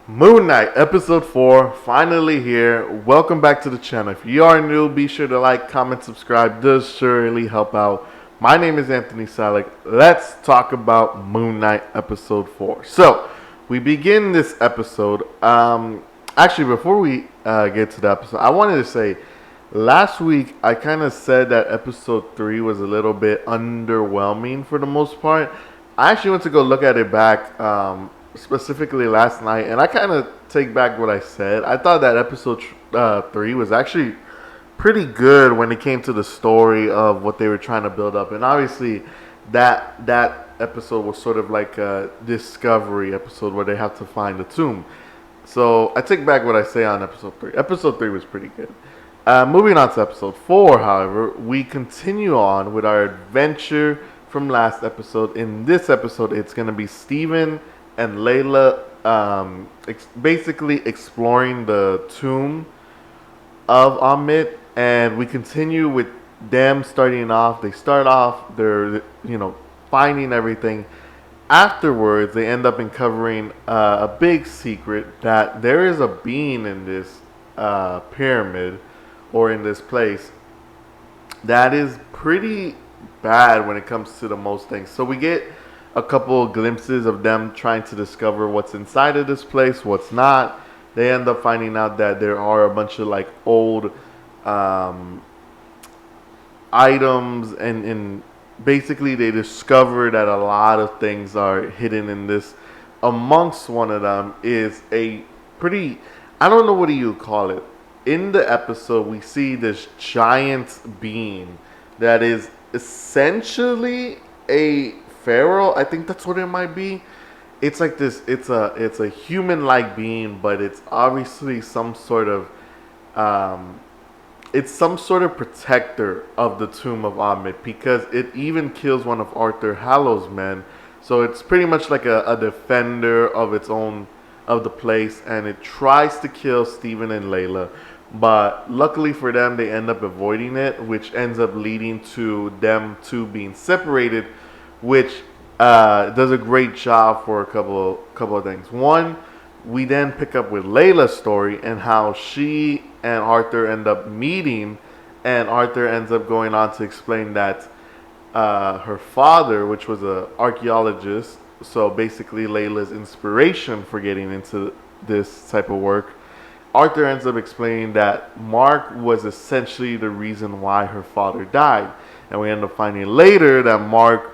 Moon Knight, episode 4, finally here. Welcome back to the channel. If you are new, be sure to like, comment, subscribe. Does surely help out. My name is Anthony22. Let's talk about Moon Knight, episode 4. So, we begin this episode. Actually, before we get to the episode, I wanted to say last week I kind of said that episode 3 was a little bit underwhelming for the most part. I actually went to go look at it back. Specifically last night, and I kind of take back what I said. I thought that episode 3 was actually pretty good when it came to the story of what they were trying to build up, and obviously that episode was sort of like a discovery episode where they have to find the tomb. So I take back what I say on episode 3. Episode 3 was pretty good. Moving on to episode 4, however, we continue on with our adventure from last episode. In this episode, it's going to be Steven and Layla basically exploring the tomb of Amit, and we continue with them starting off. They start off, they're finding everything. Afterwards, they end up uncovering a big secret that there is a being in this pyramid or in this place that is pretty bad when it comes to the most things. So we get a couple of glimpses of them trying to discover what's inside of this place, what's not. They end up finding out that there are a bunch of like old items, and basically they discover that a lot of things are hidden in this. Amongst one of them is a pretty, I don't know what do you call it. In the episode, we see this giant being that is essentially a pharaoh. I think that's what it might be. It's like this. It's a human-like being, but it's obviously some sort of it's some sort of protector of the tomb of Amit, because it even kills one of Arthur Hallow's men. So it's pretty much like a defender of its own, of the place, and it tries to kill Steven and Layla. But luckily for them, they end up avoiding it, which ends up leading to them two being separated, which does a great job for a couple of things. One, we then pick up with Layla's story and how she and Arthur end up meeting, and Arthur ends up going on to explain that her father, which was an archaeologist, so basically Layla's inspiration for getting into this type of work, Arthur ends up explaining that Mark was essentially the reason why her father died. And we end up finding later that Mark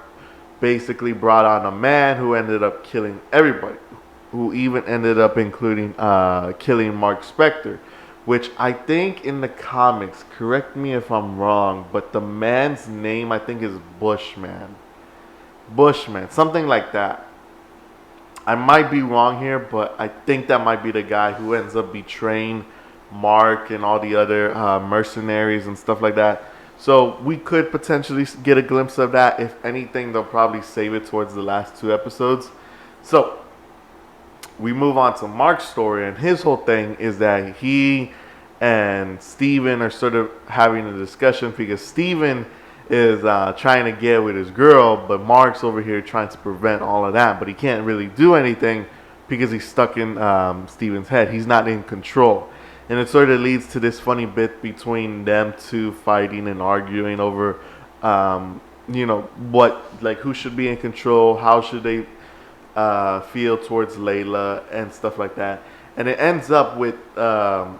basically brought on a man who ended up killing everybody, who even ended up including killing Mark Spector, which I think in the comics, correct me if I'm wrong, but the man's name I think is Bushman. Bushman, something like that. I might be wrong here, but I think that might be the guy who ends up betraying Mark and all the other mercenaries and stuff like that. So we could potentially get a glimpse of that. If anything, they'll probably save it towards the last 2 episodes. So we move on to Mark's story, and his whole thing is that he and Steven are sort of having a discussion, because Steven is trying to get with his girl, but Mark's over here trying to prevent all of that, but he can't really do anything because he's stuck in Steven's head. He's not in control. And it sort of leads to this funny bit between them two fighting and arguing over, what, like, who should be in control, how should they feel towards Layla and stuff like that. And it ends up with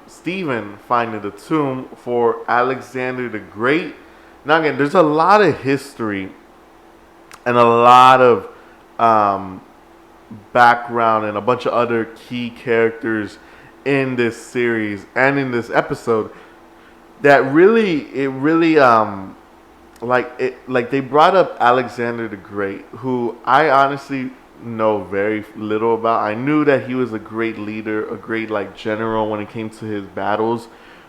Steven finding the tomb for Alexander the Great. Now again, there's a lot of history and a lot of background and a bunch of other key characters in this series and in this episode that really like they brought up Alexander the Great, who I honestly know very little about. I knew that he was a great leader, a great like general when it came to his battles,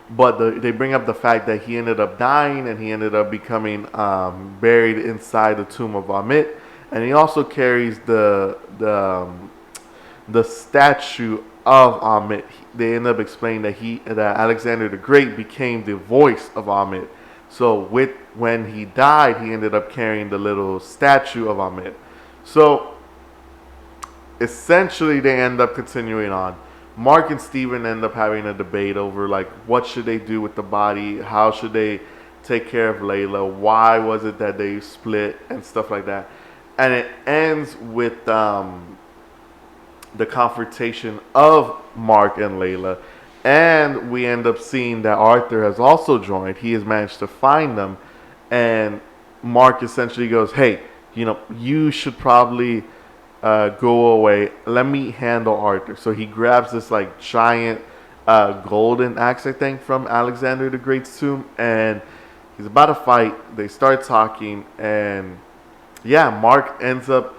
but they bring up the fact that he ended up dying and he ended up becoming buried inside the tomb of Amit, and he also carries the statue of Amit. They end up explaining that Alexander the Great became the voice of Amit. So when he died, he ended up carrying the little statue of Amit. So essentially, they end up continuing on. Mark and Steven end up having a debate over like what should they do with the body, how should they take care of Layla, why was it that they split and stuff like that, and it ends with the confrontation of Mark and Layla, and we end up seeing that Arthur has also joined. He has managed to find them, and Mark essentially goes, "Hey, you should probably go away. Let me handle Arthur." So he grabs this like giant golden axe, I think, from Alexander the Great's tomb, and he's about to fight. They start talking, and yeah, Mark ends up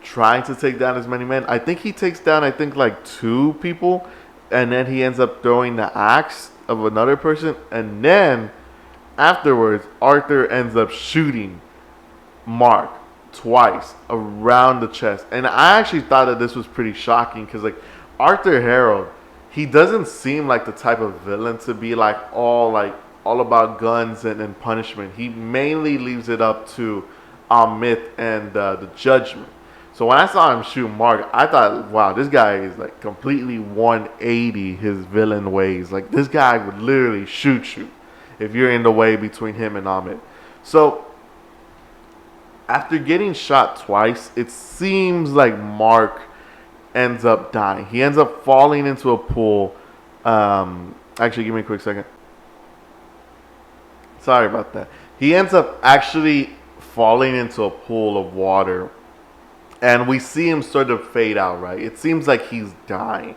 trying to take down as many men. I think he takes down, I think, like 2 people, and then he ends up throwing the axe of another person, and then afterwards, Arthur ends up shooting Mark twice around the chest. And I actually thought that this was pretty shocking because, like, Arthur Harrold, he doesn't seem like the type of villain to be all about guns and punishment. He mainly leaves it up to Amit and the Judgment. So when I saw him shoot Mark, I thought, wow, this guy is like completely 180 his villain ways. Like, this guy would literally shoot you if you're in the way between him and Amit. So after getting shot twice, it seems like Mark ends up dying. He ends up falling into a pool. Actually, give me a quick second. Sorry about that. He ends up actually falling into a pool of water. And we see him sort of fade out, right? It seems like he's dying.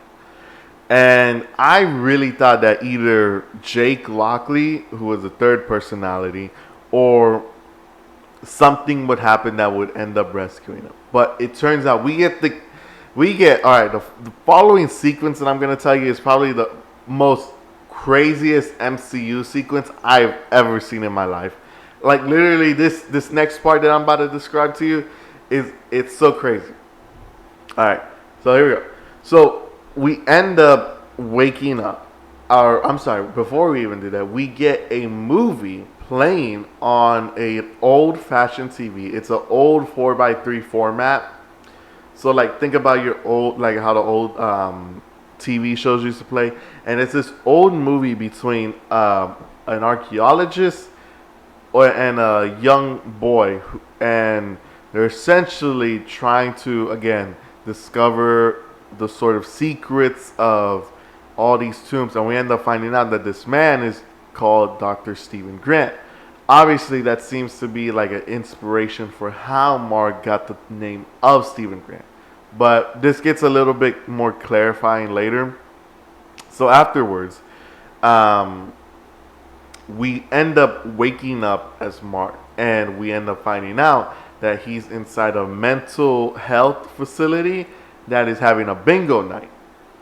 And I really thought that either Jake Lockley, who was a third personality, or something would happen that would end up rescuing him. But it turns out we get all right. The following sequence that I'm gonna tell you is probably the most craziest MCU sequence I've ever seen in my life. Like, literally, this next part that I'm about to describe to you it's so crazy. All right, so here we go. So we end up waking up. I'm sorry. Before we even do that, we get a movie playing on a old-fashioned TV. It's an old 4:3 format. So, like, think about your old, like how the old TV shows used to play, and it's this old movie between an archaeologist and a young boy, and they're essentially trying to, again, discover the sort of secrets of all these tombs, and we end up finding out that this man is called Dr. Stephen Grant. Obviously, that seems to be like an inspiration for how Mark got the name of Stephen Grant. But this gets a little bit more clarifying later. So afterwards, we end up waking up as Mark, and we end up finding out that he's inside a mental health facility that is having a bingo night.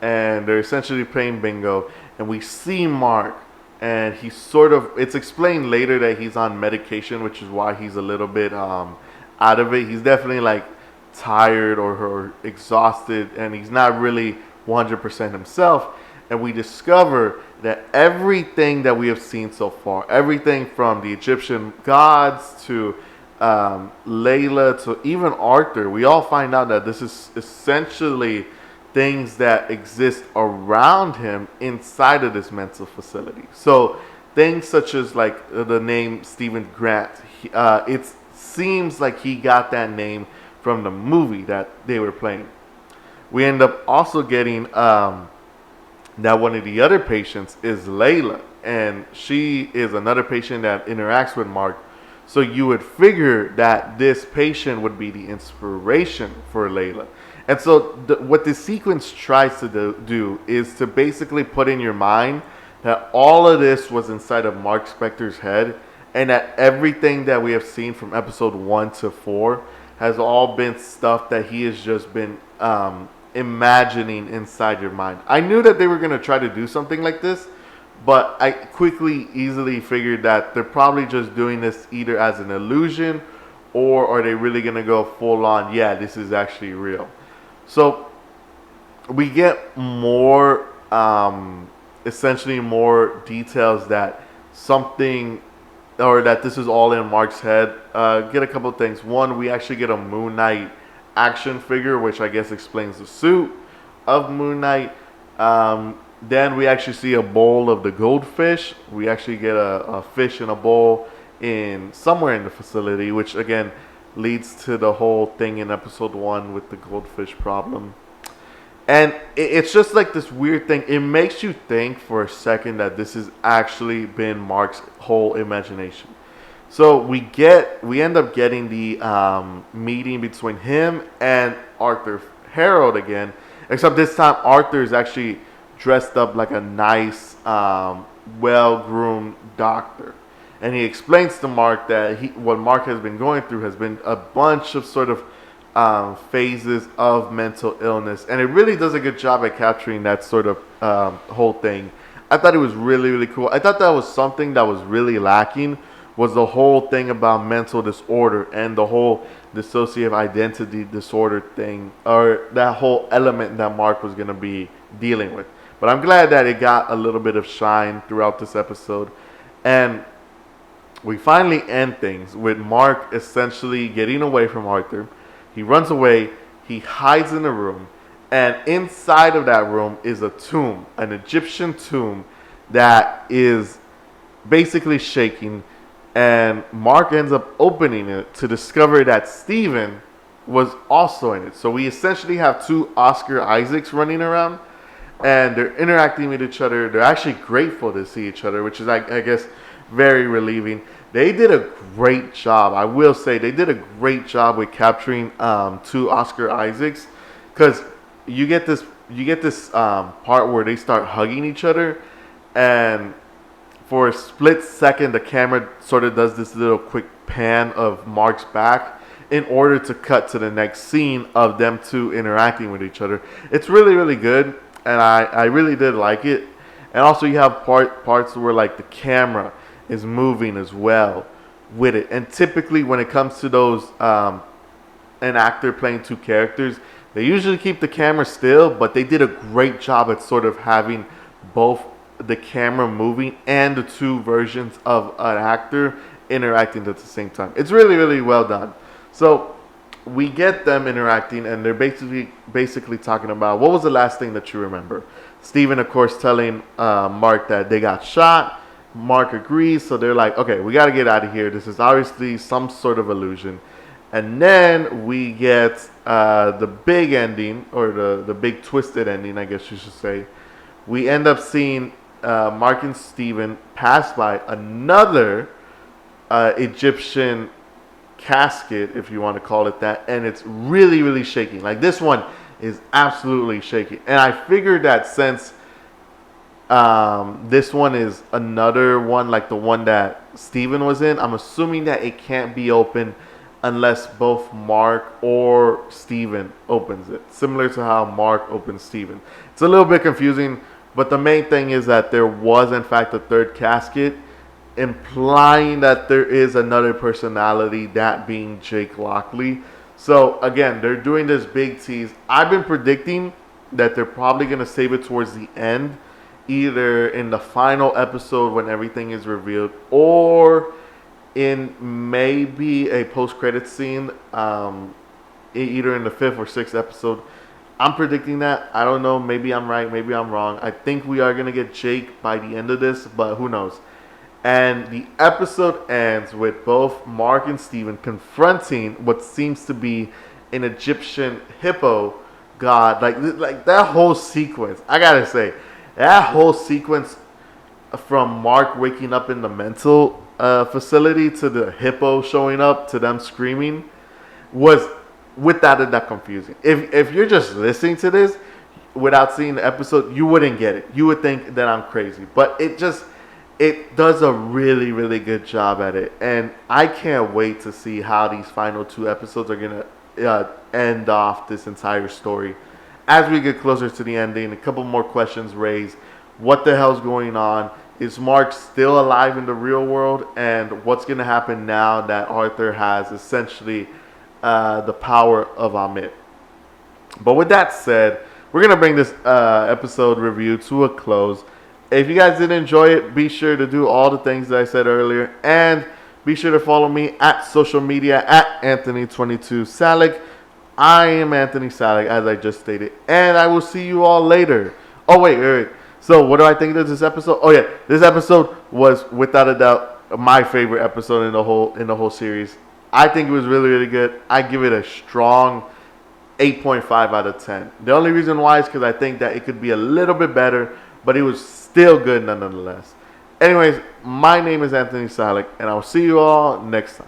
And they're essentially playing bingo, and we see Mark, and he's sort of, it's explained later that he's on medication, which is why he's a little bit out of it. He's definitely like tired or exhausted, and he's not really 100% himself. And we discover that everything that we have seen so far, everything from the Egyptian gods to Layla to even Arthur, we all find out that this is essentially things that exist around him inside of this mental facility. So things such as like the name Stephen Grant, it seems like he got that name from the movie that they were playing. We end up also getting that one of the other patients is Layla, and she is another patient that interacts with Mark. So you would figure that this patient would be the inspiration for Layla. And so what this sequence tries to do is to basically put in your mind that all of this was inside of Mark Spector's head, and that everything that we have seen from episode 1 to 4 has all been stuff that he has just been imagining inside your mind. I knew that they were going to try to do something like this, but I easily figured that they're probably just doing this either as an illusion, or are they really going to go full on, yeah, this is actually real. So we get more, essentially more details that something, or that this is all in Mark's head. Get a couple of things. One, we actually get a Moon Knight action figure, which I guess explains the suit of Moon Knight. Then we actually see a bowl of the goldfish. We actually get a fish in a bowl in somewhere in the facility, which again leads to the whole thing in episode 1 with the goldfish problem. And it's just like this weird thing. It makes you think for a second that this has actually been Mark's whole imagination. So we end up getting the meeting between him and Arthur Harold again, except this time Arthur is actually dressed up like a nice, well-groomed doctor, and he explains to Mark that what Mark has been going through has been a bunch of sort of phases of mental illness, and it really does a good job at capturing that sort of whole thing. I thought it was really, really cool. I thought that was something that was really lacking, was the whole thing about mental disorder and the whole dissociative identity disorder thing, or that whole element that Mark was going to be dealing with. But I'm glad that it got a little bit of shine throughout this episode. And we finally end things with Mark essentially getting away from Arthur. He runs away, he hides in a room, and inside of that room is a tomb, an Egyptian tomb that is basically shaking. And Mark ends up opening it to discover that Steven was also in it. So we essentially have two Oscar Isaacs running around, and they're interacting with each other. They're actually grateful to see each other, which is, I guess, very relieving. They did a great job. I will say they did a great job with capturing two Oscar Isaacs, because you get this part where they start hugging each other, and for a split second the camera sort of does this little quick pan of Mark's back in order to cut to the next scene of them two interacting with each other. It's really, really good, and I really did like it. And also you have parts where like the camera is moving as well with it. And typically when it comes to those an actor playing two characters, they usually keep the camera still, but they did a great job at sort of having both the camera moving and the two versions of an actor interacting at the same time. It's really, really well done. So we get them interacting, and they're basically talking about, what was the last thing that you remember? Steven, of course, telling Mark that they got shot. Mark agrees, so they're like, okay, we got to get out of here. This is obviously some sort of illusion. And then we get the big ending, or the big twisted ending, I guess you should say. We end up seeing Mark and Steven pass by another Egyptian casket, if you want to call it that, and it's really, really shaking. Like, this one is absolutely shaking. And I figured that since this one is another one like the one that Steven was in, I'm assuming that it can't be open unless both Mark or Steven opens it, similar to how Mark opens Steven. It's a little bit confusing, but the main thing is that there was in fact a third casket, implying that there is another personality, that being Jake Lockley. So again, they're doing this big tease. I've been predicting that they're probably going to save it towards the end, either in the final episode when everything is revealed, or in maybe a post-credit scene, either in the 5th or 6th episode. I'm predicting that. I don't know. Maybe I'm right. Maybe I'm wrong. I think we are going to get Jake by the end of this, but who knows. And the episode ends with both Mark and Steven confronting what seems to be an Egyptian hippo god. Like that whole sequence, I gotta say, that whole sequence from Mark waking up in the mental facility to the hippo showing up to them screaming was without a doubt confusing. If you're just listening to this without seeing the episode, you wouldn't get it. You would think that I'm crazy. But it does a really, really good job at it. And I can't wait to see how these final 2 episodes are going to end off this entire story. As we get closer to the ending, a couple more questions raised. What the hell's going on? Is Mark still alive in the real world? And what's going to happen now that Arthur has essentially the power of Amit? But with that said, we're going to bring this episode review to a close. If you guys did enjoy it, be sure to do all the things that I said earlier. And be sure to follow me at social media at Anthony22 Salic. I am Anthony Salic, as I just stated. And I will see you all later Oh wait. So what do I think of this episode? Oh yeah, this episode was without a doubt my favorite episode in the whole series. I think it was really good. I give it a strong 8.5 out of 10. The only reason why is because I think that it could be a little bit better, but it was still good nonetheless. Anyways, my name is Anthony Salick, and I'll see you all next time.